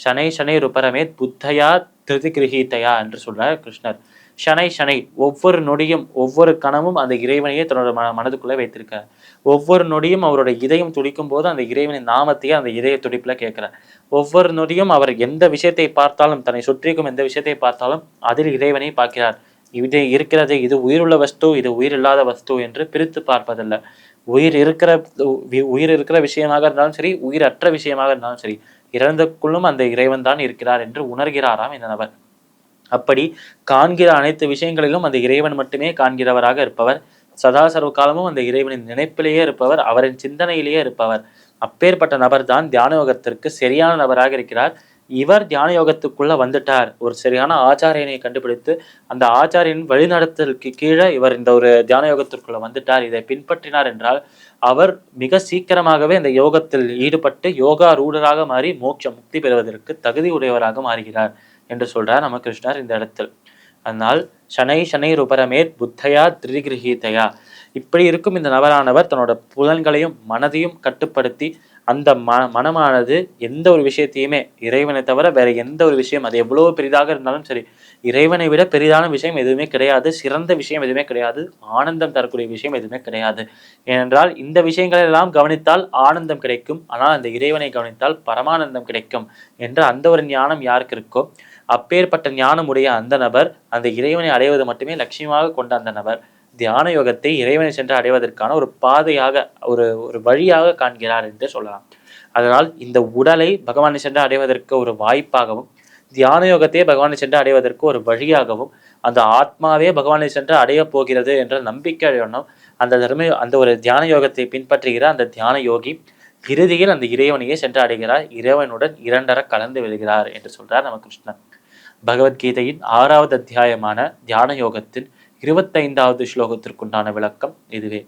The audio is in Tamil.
ஷனை ஷனை ருபரமேத் புத்தயா திருதி கிரகீதையா என்று சொல்றார் கிருஷ்ணர். ஷனை ஷனை ஒவ்வொரு நொடியும் ஒவ்வொரு கணமும் அந்த இறைவனையே தன்னோட மனதுக்குள்ள வைத்திருக்கார். ஒவ்வொரு நொடியும் அவருடைய இதயம் துடிக்கும் போது அந்த இறைவனின் நாமத்தையே அந்த இதய துடிப்புல கேட்கிறார். ஒவ்வொரு நொடியும் அவர் எந்த விஷயத்தை பார்த்தாலும், தன்னை சுற்றிக்கும் எந்த விஷயத்தை பார்த்தாலும் அதில் இறைவனை பார்க்கிறார். இது இருக்கிறது, இது உயிருள்ள வஸ்து, இது உயிர் இல்லாத வஸ்து என்று பிரித்து பார்ப்பதில்லை. உயிர் இருக்கிற உயிர் இருக்கிற விஷயமாக இருந்தாலும் சரி, உயிரற்ற விஷயமாக இருந்தாலும் சரி, இறந்தக்குள்ளும் அந்த இறைவன் தான் இருக்கிறார் என்று உணர்கிறாராம் இந்த நபர். அப்படி காண்கிற அனைத்து விஷயங்களிலும் அந்த இறைவன் மட்டுமே காண்கிறவராக இருப்பவர். சதா சர்வ காலமும் அந்த இறைவனின் நினைப்பிலேயே இருப்பவர், அவரின் சிந்தனையிலேயே இருப்பவர். அப்பேற்பட்ட நபர் தான் தியான யோகத்திற்கு சரியான நபராக இருக்கிறார். இவர் தியான யோகத்துக்குள்ள வந்துட்டார், ஒரு சரியான ஆச்சாரியனை கண்டுபிடித்து அந்த ஆச்சாரியின் வழிநடத்தலுக்கு கீழே இவர் இந்த ஒரு தியான யோகத்திற்குள்ள வந்துட்டார், இதை பின்பற்றினார் என்றால் அவர் மிக சீக்கிரமாகவே இந்த யோகத்தில் ஈடுபட்டு யோகா ரூடராக மாறி மோட்ச முக்தி பெறுவதற்கு தகுதி உடையவராக மாறுகிறார் என்று சொல்றார் நம்ம கிருஷ்ணர் இந்த இடத்தில். அதனால் ஷனை ஷனை ருபரமேத் புத்தயா திரிகிரகீதையா, இப்படி இருக்கும் இந்த நபரானவர் தன்னோட புலன்களையும் மனதையும் கட்டுப்படுத்தி அந்த மனமானது எந்த ஒரு விஷயத்தையுமே, இறைவனை தவிர வேற எந்த ஒரு விஷயம் அது எவ்வளவு பெரிதாக இருந்தாலும் சரி, இறைவனை விட பெரிதான விஷயம் எதுவுமே கிடையாது, சிறந்த விஷயம் எதுவுமே கிடையாது, ஆனந்தம் தரக்கூடிய விஷயம் எதுவுமே கிடையாது. ஏனென்றால் இந்த விஷயங்களை எல்லாம் கவனித்தால் ஆனந்தம் கிடைக்கும், ஆனால் அந்த இறைவனை கவனித்தால் பரமானந்தம் கிடைக்கும் என்ற அந்த ஒரு ஞானம் யாருக்கு இருக்கோ, அப்பேற்பட்ட ஞானம் உடைய அந்த நபர் அந்த இறைவனை அடைவது மட்டுமே லட்சியமாக கொண்ட அந்த நபர் தியான யோகத்தை இறைவனை சென்று அடைவதற்கான ஒரு பாதையாக, ஒரு ஒரு வழியாக காண்கிறார் என்று சொல்லலாம். அதனால் இந்த உடலை பகவானை சென்று அடைவதற்கு ஒரு வாய்ப்பாகவும், தியான யோகத்தை பகவானை சென்று அடைவதற்கு ஒரு வழியாகவும், அந்த ஆத்மாவே பகவானை சென்று அடைய போகிறது என்ற நம்பிக்கை அந்த ஒரு தியான யோகத்தை பின்பற்றுகிற அந்த தியான யோகி இறுதியில் அந்த இறைவனையே சென்று அடைகிறார், இறைவனுடன் இரண்டர கலந்து விடுகிறார் என்று சொல்றார் நம்ம கிருஷ்ணன். பகவத்கீதையின் 6வது அத்தியாயமான தியான யோகத்தின் 25வது ஸ்லோகத்திற்குண்டான விளக்கம் இதுவே.